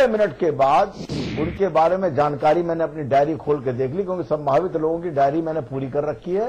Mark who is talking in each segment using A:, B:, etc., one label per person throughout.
A: 15 minute के बाद उनके बारे में जानकारी मैंने अपनी डायरी खोल के देख ली, क्योंकि संभावित लोगों की डायरी मैंने पूरी कर रखी है।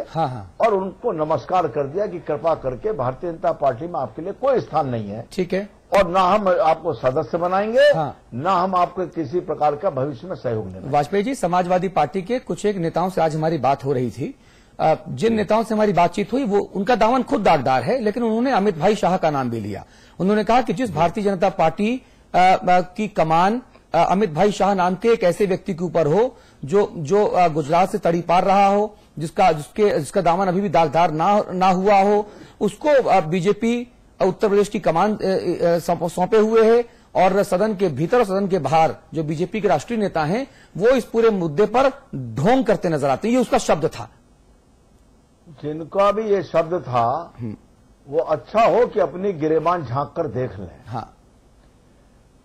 A: और उनको नमस्कार कर दिया कि कृपा करके भारतीय जनता पार्टी में आपके लिए कोई स्थान नहीं है।
B: ठीक है।
A: और ना हम आपको सदस्य बनाएंगे, ना हम आपको किसी प्रकार का भविष्य में सहयोग देंगे।
B: वाजपेयी जी, समाजवादी पार्टी के कुछ एक नेताओं से आज हमारी बात हो रही थी। जिन नेताओं से हमारी बातचीत हुई वो उनका दामन खुद दागदार है, लेकिन उन्होंने अमित भाई शाह का नाम भी लिया। उन्होंने कहा कि जिस भारतीय जनता पार्टी की कमान अमित भाई शाह नाम के एक ऐसे व्यक्ति के ऊपर हो जो गुजरात से तड़ी पार रहा हो, जिसका दामन अभी भी दागदार ना हुआ हो, उसको बीजेपी उत्तर प्रदेश की कमान सौंपे हुए है। और सदन के भीतर और सदन के बाहर जो बीजेपी के राष्ट्रीय नेता हैं वो इस पूरे मुद्दे पर ढोंग करते नजर आते हैं। ये उसका शब्द था।
A: जिनका भी ये शब्द था वो अच्छा हो कि अपनी गिरेबान झांक कर देख लें।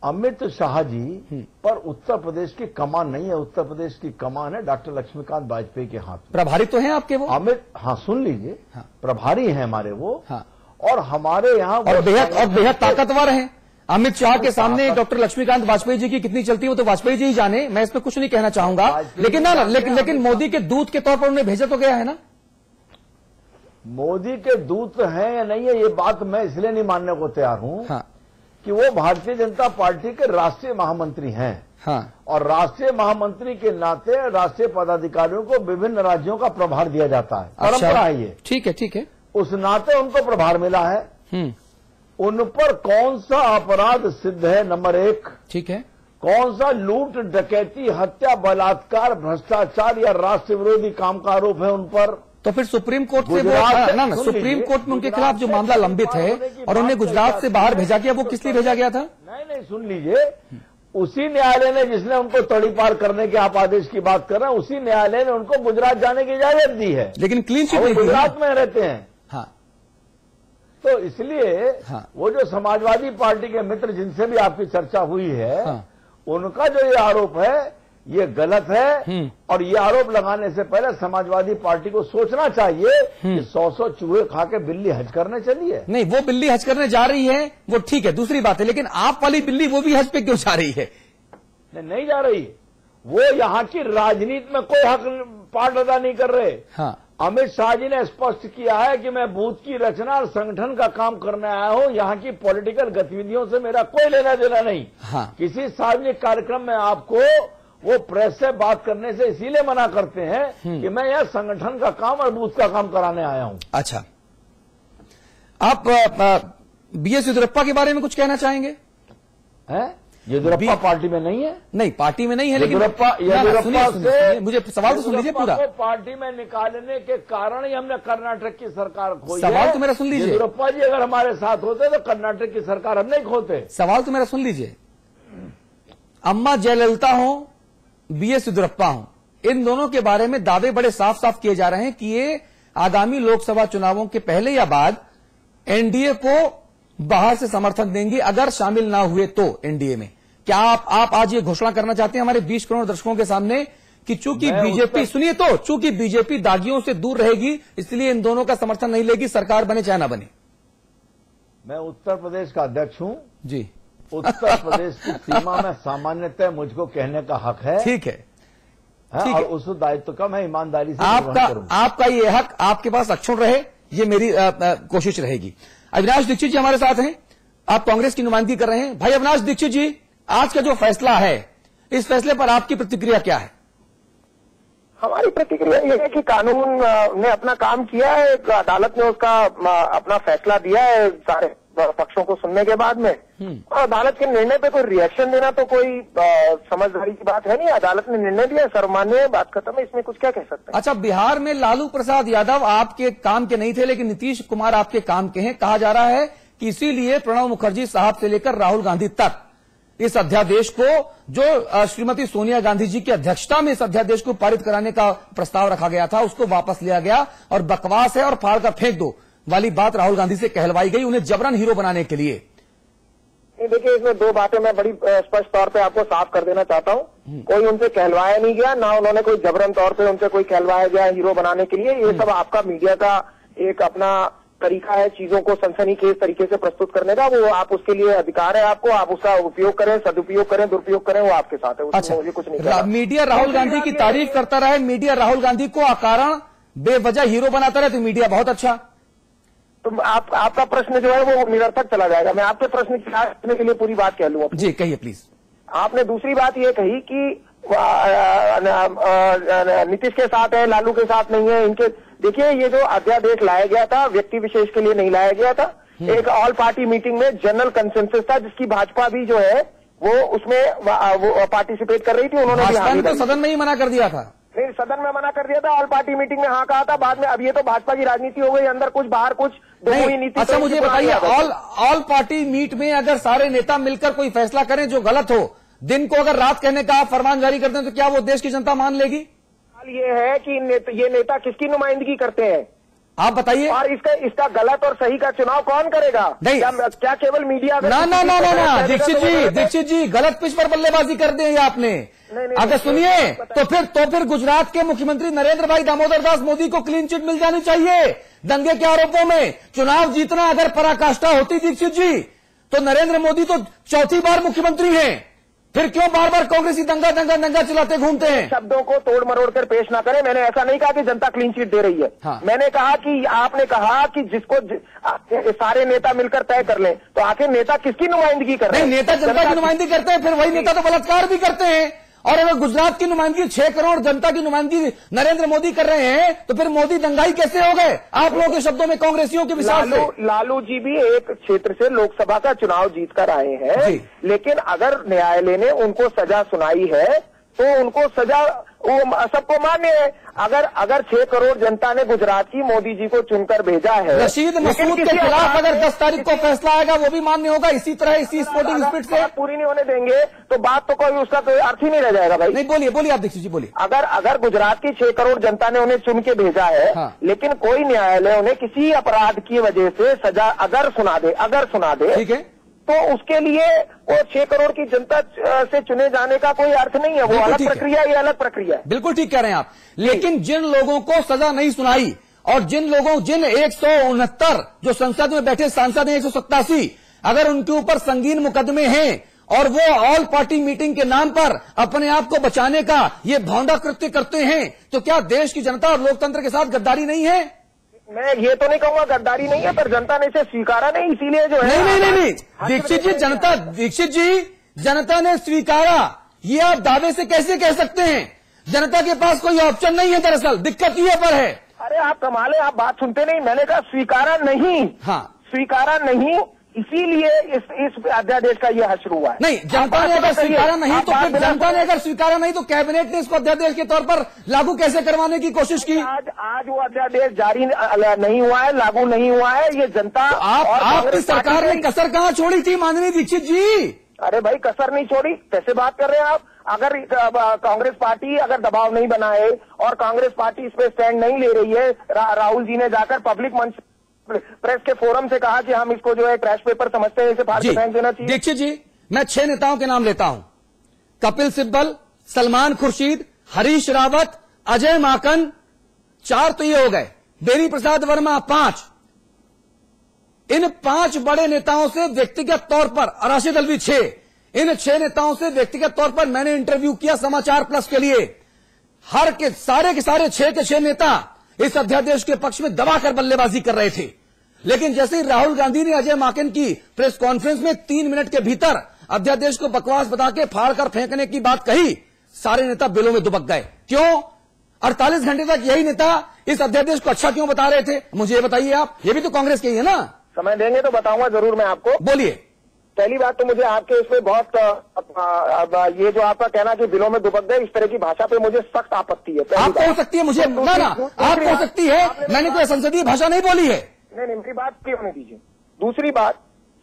A: अमित शाह जी पर उत्तर प्रदेश की कमान नहीं है, उत्तर प्रदेश की कमान है डॉक्टर लक्ष्मीकांत वाजपेयी के हाथ में।
B: प्रभारी तो हैं आपके वो
A: अमित, सुन लीजिए, प्रभारी हैं हमारे वो। और हमारे यहाँ
B: और बेहद ताकतवर हैं। अमित शाह के सामने डॉक्टर लक्ष्मीकांत वाजपेयी जी की कितनी चलती है वो तो वाजपेयी जी ही जाने, मैं इसमें कुछ नहीं कहना चाहूंगा। लेकिन मोदी के दूत के तौर पर उन्हें भेजा तो गया है ना।
A: मोदी के दूत हैं या नहीं है ये बात मैं इसलिए नहीं मानने को तैयार हूं कि वो भारतीय जनता पार्टी के राष्ट्रीय महामंत्री हैं। और राष्ट्रीय महामंत्री के नाते राष्ट्रीय पदाधिकारियों को विभिन्न राज्यों का प्रभार दिया जाता है। परंपरा है ये।
B: ठीक है।
A: उस नाते उनको प्रभार मिला है। उन पर कौन सा अपराध सिद्ध है, नंबर 1।
B: ठीक है।
A: कौन सा लूट, डकैती, हत्या, बलात्कार, भ्रष्टाचार या राष्ट्र विरोधी काम का आरोप है उन पर।
B: तो फिर सुप्रीम कोर्ट से सुप्रीम कोर्ट में उनके खिलाफ जो मामला लंबित है और उन्हें गुजरात से बाहर भेजा गया, वो किस लिए भेजा गया था?
A: नहीं, सुन लीजिए, उसी न्यायालय ने जिसने उनको तड़ी पार करने के आप आदेश की बात कर रहे हैं, उसी न्यायालय ने उनको गुजरात जाने की इजाजत दी है।
B: लेकिन क्लीन चिट
A: गुजरात में रहते हैं। तो इसलिए वो जो समाजवादी पार्टी के मित्र जिनसे भी आपकी चर्चा हुई है, उनका जो ये आरोप है ये गलत है। और ये आरोप लगाने से पहले समाजवादी पार्टी को सोचना चाहिए कि 100 चूहे खा के बिल्ली हज करने चली है।
B: नहीं, वो बिल्ली हज करने जा रही है वो ठीक है, दूसरी बात है, लेकिन आप वाली बिल्ली वो भी हज पे क्यों जा रही है?
A: नहीं जा रही, वो यहाँ की राजनीति में कोई हक पार्ट अदा नहीं कर रहे। अमित शाह जी ने स्पष्ट किया है कि मैं बूथ की रचना और संगठन का काम करने आया हूं, यहाँ की पॉलिटिकल गतिविधियों से मेरा कोई लेना देना नहीं। किसी सार्वजनिक कार्यक्रम में आपको वो प्रेस से बात करने से इसीलिए मना करते हैं कि मैं यह संगठन का काम और बूथ का काम कराने आया हूं।
B: अच्छा, आप बीएस येदियुरप्पा के बारे में कुछ कहना चाहेंगे?
A: येदियुरप्पा पार्टी में नहीं है?
B: नहीं, पार्टी में नहीं है, लेकिन
A: येदियुरप्पा से
B: मुझे सवाल तो सुन लीजिए पूरा।
A: पार्टी में निकालने के कारण ही हमने कर्नाटक की सरकार खोई।
B: सवाल तो मेरा सुन लीजिए।
A: येदियुरप्पा जी अगर हमारे साथ होते तो कर्नाटक की सरकार हम नहीं खोते।
B: सवाल तो मेरा सुन लीजिए। अम्मा जयललिता हो, बीएस येदियुरप्पा हो, इन दोनों के बारे में दावे बड़े साफ साफ किए जा रहे हैं कि ये आगामी लोकसभा चुनावों के पहले या बाद एनडीए को बाहर से समर्थन देंगे अगर शामिल ना हुए तो एनडीए में। क्या आप आज ये घोषणा करना चाहते हैं हमारे 20 करोड़ दर्शकों के सामने कि चूंकि बीजेपी, सुनिए तो, चूंकि बीजेपी दागियों से दूर रहेगी इसलिए इन दोनों का समर्थन नहीं लेगी, सरकार बने चाहे ना बने?
A: मैं उत्तर प्रदेश का अध्यक्ष हूं
B: जी।
A: उत्तर प्रदेश की सीमा में सामान्यतः मुझको कहने का हक है।
B: ठीक है।
A: और उस दायित्व का मैं ईमानदारी से
B: आपका ये हक आपके पास अक्षुण रहे, ये मेरी कोशिश रहेगी। अविनाश दीक्षित जी हमारे साथ हैं, आप कांग्रेस की नुमाइंदगी कर रहे हैं। भाई अविनाश दीक्षित जी, आज का जो फैसला है, इस फैसले पर आपकी प्रतिक्रिया क्या है?
C: हमारी प्रतिक्रिया यह है कि कानून ने अपना काम किया है, अदालत ने उसका अपना फैसला दिया है सारे पक्षों को सुनने के बाद में, और अदालत के निर्णय पे कोई रिएक्शन देना तो कोई समझदारी की बात है नहीं। अदालत ने निर्णय दिया, सर्वमान्य है, बात खत्म है, इसमें कुछ क्या कह सकते हैं।
B: अच्छा, बिहार में लालू प्रसाद यादव आपके काम के नहीं थे लेकिन नीतीश कुमार आपके काम के हैं। कहा जा रहा है कि इसीलिए प्रणब मुखर्जी साहब से लेकर राहुल गांधी तक इस अध्यादेश को, जो श्रीमती सोनिया गांधी जी की अध्यक्षता में इस अध्यादेश को पारित कराने का प्रस्ताव रखा गया था, उसको वापस लिया गया और बकवास है और फाड़ कर फेंक दो वाली बात राहुल गांधी से कहलवाई गई, उन्हें जबरन हीरो बनाने के लिए।
C: देखिए, इसमें दो बातें मैं बड़ी स्पष्ट तौर पे आपको साफ कर देना चाहता हूँ। कोई उनसे कहलवाया नहीं गया, ना उन्होंने कोई जबरन तौर पे उनसे कोई कहलवाया गया हीरो बनाने के लिए। ये सब आपका मीडिया का एक अपना तरीका है चीजों को सनसनीखेज तरीके से प्रस्तुत करने का, वो आप उसके लिए अधिकार है आपको, आप उसका उपयोग करें, सदुपयोग करें, दुरुपयोग करें, वो आपके साथ है। उसमें मुझे कुछ नहीं करना।
B: मीडिया राहुल गांधी की तारीफ करता रहे, मीडिया राहुल गांधी को अकारण बेवजह हीरो बनाता रहे, तो मीडिया बहुत अच्छा।
C: तो आपका प्रश्न जो है वो निरर्थक चला जाएगा। मैं आपके प्रश्न की करने के लिए पूरी बात कह लूँ
B: जी, कहिए प्लीज।
C: आपने दूसरी बात ये कही कि नीतीश के साथ है, लालू के साथ नहीं है। इनके देखिए, ये जो अध्यादेश लाया गया था व्यक्ति विशेष के लिए नहीं लाया गया था। एक ऑल पार्टी मीटिंग में जनरल कंसेंसस था, जिसकी भाजपा भी जो है वो उसमें वो पार्टिसिपेट कर रही थी। उन्होंने
B: तो सदन में ही मना कर दिया था।
C: नहीं, सदन में मना कर दिया था, ऑल पार्टी मीटिंग में हाँ कहा था, बाद में अब ये तो भाजपा की राजनीति हो गई, अंदर कुछ बाहर कुछ दोनों ही नीति।
B: अच्छा, मुझे बताइए, ऑल पार्टी मीट में अगर सारे नेता मिलकर कोई फैसला करें जो गलत हो, दिन को अगर रात कहने का आप फरमान जारी करते हैं, तो क्या वो देश की जनता मान लेगी?
C: सवाल ये है कि ये नेता किसकी नुमाइंदगी करते हैं,
B: आप बताइए।
C: और इसका गलत और सही का चुनाव कौन करेगा?
B: नहीं,
C: क्या केवल मीडिया?
B: ना दीक्षित जी गलत पिच पर बल्लेबाजी कर दी है आपने। अगर सुनिए, तो फिर गुजरात के मुख्यमंत्री नरेंद्र भाई दामोदर दास मोदी को क्लीन चिट मिल जानी चाहिए दंगे के आरोपों में। चुनाव जीतना अगर पराकाष्ठा होती दीक्षित जी, तो नरेंद्र मोदी तो चौथी बार मुख्यमंत्री हैं। फिर क्यों बार बार कांग्रेसी दंगा चलाते घूमते हैं?
C: शब्दों को तोड़ मरोड़ कर पेश ना करें। मैंने ऐसा नहीं कहा कि जनता क्लीन चिट दे रही है।
B: हाँ।
C: मैंने कहा कि आपने कहा कि जिसको सारे नेता मिलकर तय कर लें, तो आखिर नेता किसकी नुमाइंदगी कर रहे हैं?
B: नेता जनता की नुमाइंदगी करते हैं, फिर वही नेता तो बलात्कार भी करते हैं। और अगर गुजरात की नुमाइंदगी 6 करोड़ जनता की नुमाइंदगी नरेंद्र मोदी कर रहे हैं, तो फिर मोदी दंगाई कैसे हो गए? आप लोगों के शब्दों में कांग्रेसियों के विचार से।
C: लालू जी भी एक क्षेत्र से लोकसभा का चुनाव जीत कर आए हैं, लेकिन अगर न्यायालय ने उनको सजा सुनाई है तो उनको सजा सबको मान्य है। अगर 6 करोड़ जनता ने गुजरात की मोदी जी को चुनकर भेजा है,
B: रशीद मसूद के खिलाफ अगर 10 तारीख को फैसला आएगा, वो भी मान्य होगा। इसी तरह इसी स्पोर्टिंग स्पिरिट से
C: पूरी नहीं होने देंगे तो बात तो कोई उसका कोई अर्थ ही नहीं रह जाएगा भाई।
B: नहीं, बोलिए आप दीक्षित जी, बोलिए।
C: अगर गुजरात की 6 करोड़ जनता ने उन्हें चुन के भेजा है,
B: हाँ।
C: लेकिन कोई न्यायालय उन्हें किसी अपराध की वजह से सजा अगर सुना दे, ठीक है, तो उसके लिए वो 6 करोड़ की जनता से चुने जाने का कोई अर्थ नहीं है। वो अलग प्रक्रिया, ये अलग प्रक्रिया है।
B: बिल्कुल ठीक कह रहे हैं आप। लेकिन जिन लोगों को सजा नहीं सुनाई और जिन 169 जो संसद में बैठे सांसद हैं, 187, अगर उनके ऊपर संगीन मुकदमे हैं और वो ऑल पार्टी मीटिंग के नाम पर अपने आप को बचाने का ये भौंडा कृत्य करते हैं, तो क्या देश की जनता और लोकतंत्र के साथ गद्दारी नहीं है?
C: मैं ये तो नहीं कहूंगा गद्दारी नहीं है, पर जनता ने इसे स्वीकारा नहीं, इसीलिए जो है।
B: नहीं, दीक्षित जी, जनता ने स्वीकारा, ये आप दावे से कैसे कह सकते हैं? जनता के पास कोई ऑप्शन नहीं है। दरअसल दिक्कत ये पर है।
C: अरे आप कमाल है, आप बात सुनते नहीं। मैंने कहा स्वीकारा नहीं।
B: हाँ,
C: स्वीकारा नहीं, इसीलिए इस अध्यादेश का ये हश्र हुआ है।
B: नहीं, जनता ने अगर स्वीकारा नहीं तो फिर जनता ने अगर स्वीकारा नहीं तो कैबिनेट ने इसको अध्यादेश के तौर पर लागू कैसे करवाने की कोशिश की?
C: आज वो अध्यादेश जारी नहीं हुआ है, लागू नहीं हुआ है। ये जनता
B: तो आपकी सरकार ने कसर कहाँ छोड़ी थी माननीय दीक्षित जी?
C: अरे भाई, कसर नहीं छोड़ी, कैसे बात कर रहे हैं आप? अगर कांग्रेस पार्टी अगर दबाव नहीं बनाए और कांग्रेस पार्टी इस पे स्टैंड नहीं ले रही है, राहुल जी ने जाकर पब्लिक मंच प्रेस के फोरम से कहा कि हम इसको जो है ट्रैश पेपर समझते हैं, इसे फाड़ के फेंक देना चाहिए।
B: दीक्षित जी, मैं 6 नेताओं के नाम लेता हूं: कपिल सिब्बल, सलमान खुर्शीद, हरीश रावत, अजय माकन, 4 तो ये हो गए, बेनी प्रसाद वर्मा 5। इन 5 बड़े नेताओं से व्यक्तिगत तौर पर, राशिद अलवी 6, इन 6 नेताओं से व्यक्तिगत तौर पर मैंने इंटरव्यू किया समाचार प्लस के लिए। हर के सारे 6 के 6 नेता इस अध्यादेश के पक्ष में दबाकर बल्लेबाजी कर रहे थे। लेकिन जैसे ही राहुल गांधी ने अजय माकन की प्रेस कॉन्फ्रेंस में 3 मिनट के भीतर अध्यादेश को बकवास बता के फाड़कर फेंकने की बात कही, सारे नेता बिलों में दुबक गए। क्यों? 48 घंटे तक यही नेता इस अध्यादेश को अच्छा क्यों बता रहे थे? मुझे ये बताइए आप। ये भी तो कांग्रेस के ही है ना?
C: समय देंगे तो बताऊंगा जरूर मैं आपको।
B: बोलिए।
C: पहली बात तो मुझे आपके इसमें बहुत ये जो आपका कहना कि बिलों में दुबक गए, इस तरह की भाषा पे मुझे सख्त आपत्ति है।
B: आपको हो सकती है, मुझे ना आपको हो सकती है, मैंने कोई संसदीय भाषा नहीं बोली है।
C: नहीं, मेरी बात क्लियर होने दीजिए। दूसरी बात,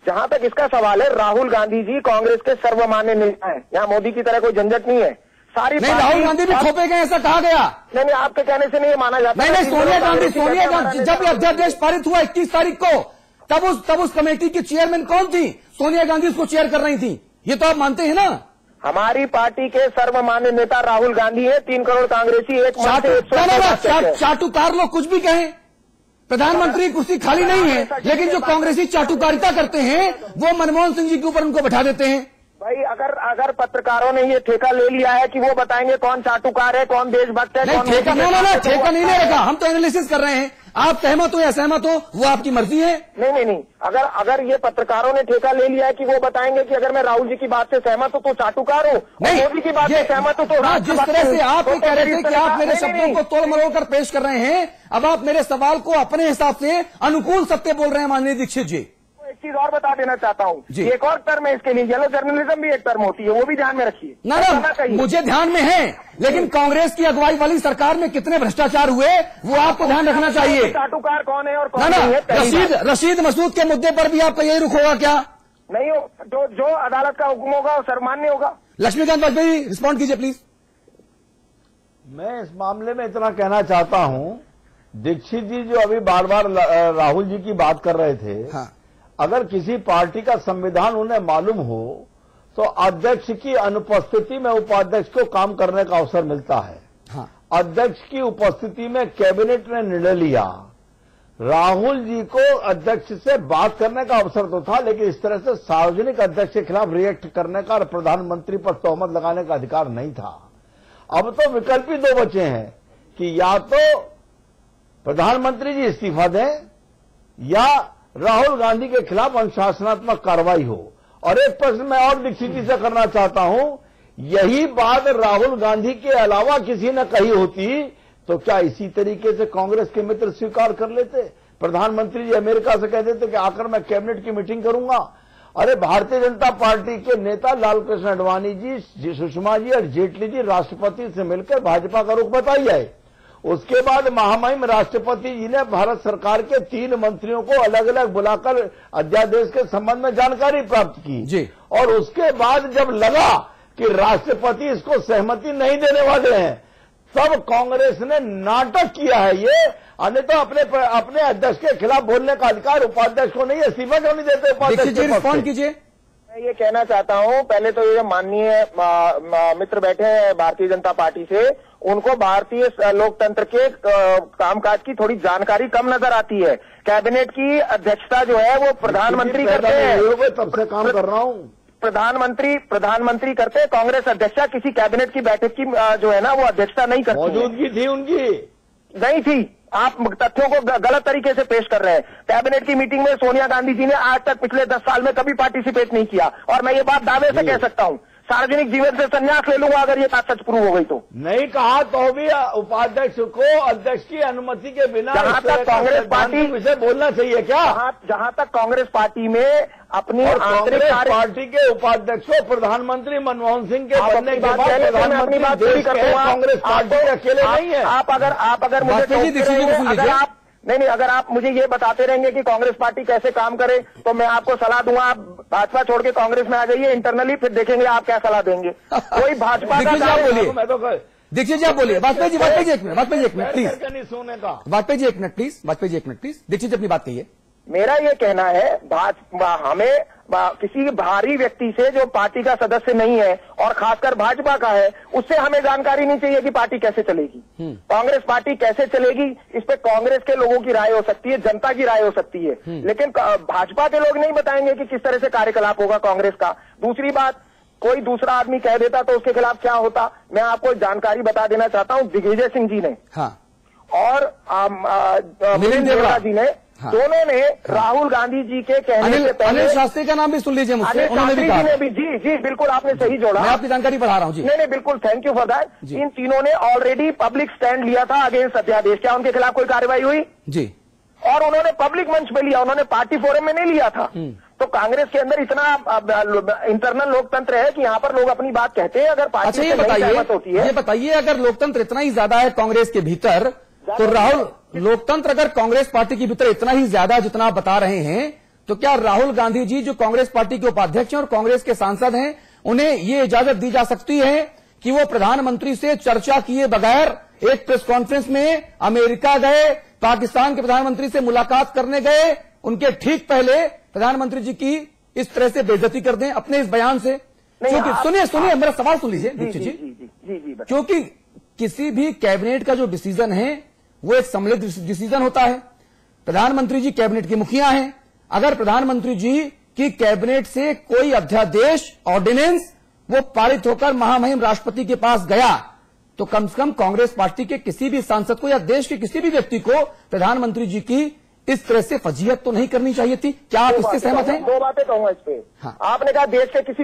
C: जहां तक इसका सवाल है, राहुल गांधी जी कांग्रेस के सर्वमान्य नेता है। यहाँ मोदी की तरह कोई झंझट नहीं है। सारी
B: नहीं, राहुल गांधी भी थोपे गए, ऐसा कहा गया।
C: नहीं, आपके कहने से नहीं माना जाता।
B: नहीं, सोनिया गांधी जब ये अध्यादेश पारित हुआ 21 तारीख को, तब उस कमेटी की चेयरमैन कौन थी? सोनिया गांधी उसको चेयर कर रही थी। ये तो आप मानते हैं ना?
C: हमारी पार्टी के सर्वमान्य नेता राहुल गांधी है। 3 करोड़ कांग्रेसी एक
B: चाटुकार लोग कुछ भी कहें, प्रधानमंत्री कुर्सी खाली नहीं है, लेकिन जो कांग्रेसी चाटुकारिता करते हैं वो मनमोहन सिंह जी के ऊपर उनको बैठा देते हैं।
C: भाई अगर पत्रकारों ने ये ठेका ले लिया है कि वो बताएंगे कौन चाटुकार है, कौन देशभक्त है, कौन
B: ठेका ठेका नहीं ले रखा, हम तो एनालिसिस कर रहे हैं। आप सहमत हो या असहमत हो वो आपकी मर्जी है।
C: नहीं, अगर ये पत्रकारों ने ठेका ले लिया है कि वो बताएंगे कि अगर मैं राहुल जी की बात से सहमत हूँ तो चाटुकार हूँ, मोदी की बात से सहमत हूँ तो
B: जिस तरह से आप ये कह रहे थे कि आप मेरे शब्दों को तोड़ मरोड़ कर पेश कर रहे हैं, अब आप मेरे सवाल को अपने हिसाब से अनुकूल सत्य बोल रहे हैं माननीय दीक्षित जी।
C: एक चीज और बता देना चाहता हूँ, एक और टर्म है इसके लिए, येलो जर्नलिज्म भी एक टर्म होती है, वो भी ध्यान में रखिए।
B: ना मुझे ध्यान में है, लेकिन कांग्रेस की अगुवाई वाली सरकार में कितने भ्रष्टाचार हुए वो आपको ध्यान रखना चाहिए।
C: चाटुकार कौन है और कौन नहीं है।
B: रशीद मसूद के मुद्दे पर भी आपका यही रुख होगा क्या?
C: नहीं हो, जो अदालत का हुक्म होगा वो सर्वमान्य होगा।
B: लक्ष्मीकांत वाजपेयी रिस्पॉन्ड कीजिए प्लीज।
A: मैं इस मामले में इतना कहना चाहता हूं, दीक्षित जी जो अभी बार बार राहुल जी की बात कर रहे थे, हाँ। अगर किसी पार्टी का संविधान उन्हें मालूम हो तो अध्यक्ष की अनुपस्थिति में उपाध्यक्ष को काम करने का अवसर मिलता है। हाँ। अध्यक्ष की उपस्थिति में कैबिनेट ने निर्णय लिया, राहुल जी को अध्यक्ष से बात करने का अवसर तो था, लेकिन इस तरह से सार्वजनिक अध्यक्ष के खिलाफ रिएक्ट करने का और प्रधानमंत्री पर तोहमत लगाने का अधिकार नहीं था। अब तो विकल्प ही दो बचे हैं कि या तो प्रधानमंत्री जी इस्तीफा दें या राहुल गांधी के खिलाफ अनुशासनात्मक कार्रवाई हो। और एक प्रश्न मैं और दीक्षित जी से करना चाहता हूं, यही बात राहुल गांधी के अलावा किसी ने कही होती तो क्या इसी तरीके से कांग्रेस के मित्र स्वीकार कर लेते? प्रधानमंत्री जी अमेरिका से कह देते कि आकर मैं कैबिनेट की मीटिंग करूंगा। अरे भारतीय जनता पार्टी के नेता लालकृष्ण आडवाणी जी, सुषमा जी और जेटली जी राष्ट्रपति से मिलकर भाजपा का रुख बताइए। उसके बाद महामहिम राष्ट्रपति जी ने भारत सरकार के 3 मंत्रियों को अलग अलग बुलाकर अध्यादेश के संबंध में जानकारी प्राप्त की जी। और उसके बाद जब लगा कि राष्ट्रपति इसको सहमति नहीं देने वाले हैं, तब कांग्रेस ने नाटक किया है ये। अन्यथा अपने अध्यक्ष के खिलाफ बोलने का अधिकार उपाध्यक्ष को नहीं है, इस्तीफा क्यों नहीं देते उपाध्यक्ष?
B: रिस्पॉन्ड कीजिए।
C: मैं ये कहना चाहता हूं, पहले तो ये माननीय मित्र बैठे हैं भारतीय जनता पार्टी से, उनको भारतीय लोकतंत्र के कामकाज की थोड़ी जानकारी कम नजर आती है। कैबिनेट की अध्यक्षता जो है वो प्रधानमंत्री करते हैं।
A: तब से काम कर रहा हूं।
C: प्रधानमंत्री करते, कांग्रेस अध्यक्षा किसी कैबिनेट की बैठक की जो है ना वो अध्यक्षता नहीं करती।
A: मौजूदगी थी उनकी?
C: नहीं थी। आप तथ्यों को गलत तरीके से पेश कर रहे हैं। कैबिनेट की मीटिंग में सोनिया गांधी जी ने आज तक पिछले 10 साल में कभी पार्टिसिपेट नहीं किया, और मैं ये बात दावे से कह सकता हूं, सार्वजनिक जीवन से संन्यास ले लूंगा अगर ये बात सच प्रूव हो गई तो।
A: नहीं कहा तो भी उपाध्यक्ष को अध्यक्ष की अनुमति के बिना
C: जहां तक कांग्रेस पार्टी
A: विषय बोलना चाहिए क्या?
C: जहां तक कांग्रेस पार्टी में अपनी
A: आंतरिक पार्टी के उपाध्यक्ष को प्रधानमंत्री मनमोहन सिंह के बनने के बाद
C: अपनी बात पूरी करते हैं।
A: कांग्रेस पार्टी अकेले नहीं है।
C: आप अगर मुझे नहीं, अगर आप मुझे ये बताते रहेंगे कि कांग्रेस पार्टी कैसे काम करे तो मैं आपको सलाह दूंगा, आप भाजपा छोड़ के कांग्रेस में आ जाइए इंटरनली, फिर देखेंगे आप क्या सलाह देंगे। कोई भाजपा का
B: बोलिए, दीक्षित जी आप बोलिए। वाजपेयी जी एक मिनट, वाजपेयी जी एक मिनट प्लीज। वाजपेयी जी एक मिनट प्लीज। दीक्षित जी अपनी बात कहिए।
C: मेरा ये कहना है, हमें किसी भारी व्यक्ति से जो पार्टी का सदस्य नहीं है और खासकर भाजपा का है, उससे हमें जानकारी नहीं चाहिए कि पार्टी कैसे चलेगी, कांग्रेस पार्टी कैसे चलेगी। इस पे कांग्रेस के लोगों की राय हो सकती है, जनता की राय हो सकती है, लेकिन भाजपा के लोग नहीं बताएंगे कि किस तरह से कार्यकलाप होगा कांग्रेस का। दूसरी बात, कोई दूसरा आदमी कह देता तो उसके खिलाफ क्या होता। मैं आपको जानकारी बता देना चाहता हूं, दिग्विजय सिंह जी ने और मिलिंद जी ने, दोनों ने राहुल गांधी जी के कहने से पहले,
B: अनिल शास्त्री का नाम भी सुन लीजिए मुझसे,
C: उन्होंने भी कहा। जी बिल्कुल आपने सही जोड़ा,
B: मैं आपकी जानकारी बढ़ा रहा हूँ जी।
C: नहीं बिल्कुल, थैंक यू फॉर दैट। इन तीनों ने ऑलरेडी पब्लिक स्टैंड लिया था अगेंस्ट अध्यादेश। क्या उनके खिलाफ कोई कार्रवाई हुई?
B: जी।
C: और उन्होंने पब्लिक मंच पे लिया, उन्होंने पार्टी फोरम में नहीं लिया था। तो कांग्रेस के अंदर इतना इंटरनल लोकतंत्र है कि यहाँ पर लोग अपनी बात कहते हैं। अगर पार्टी से सहमत होती है,
B: ये बताइए, अगर लोकतंत्र इतना ही ज्यादा है कांग्रेस के भीतर, तो राहुल, लोकतंत्र अगर कांग्रेस पार्टी के भीतर इतना ही ज्यादा जितना आप बता रहे हैं, तो क्या राहुल गांधी जी जो कांग्रेस पार्टी के उपाध्यक्ष हैं और कांग्रेस के सांसद हैं, उन्हें ये इजाजत दी जा सकती है कि वो प्रधानमंत्री से चर्चा किए बगैर एक प्रेस कॉन्फ्रेंस में अमेरिका गए, पाकिस्तान के प्रधानमंत्री से मुलाकात करने गए, उनके ठीक पहले प्रधानमंत्री जी की इस तरह से बेइज्जती कर दें अपने इस बयान से? क्योंकि सुनिए मेरा सवाल सुन लीजिए दीक्षित जी, क्योंकि किसी भी कैबिनेट का जो डिसीजन है वो एक सम्मिलित डिसीजन होता है। प्रधानमंत्री जी कैबिनेट के मुखिया हैं। अगर प्रधानमंत्री जी की कैबिनेट से कोई अध्यादेश, ऑर्डिनेंस वो पारित होकर महामहिम राष्ट्रपति के पास गया तो कम से कम कांग्रेस पार्टी के किसी भी सांसद को या देश के किसी भी व्यक्ति को प्रधानमंत्री जी की इस तरह से फजीहत तो नहीं करनी चाहिए थी। क्या आप इससे सहमत हैं?
C: दो बातें कहूंगा इस पे।
B: हाँ।
C: आपने कहा देश के किसी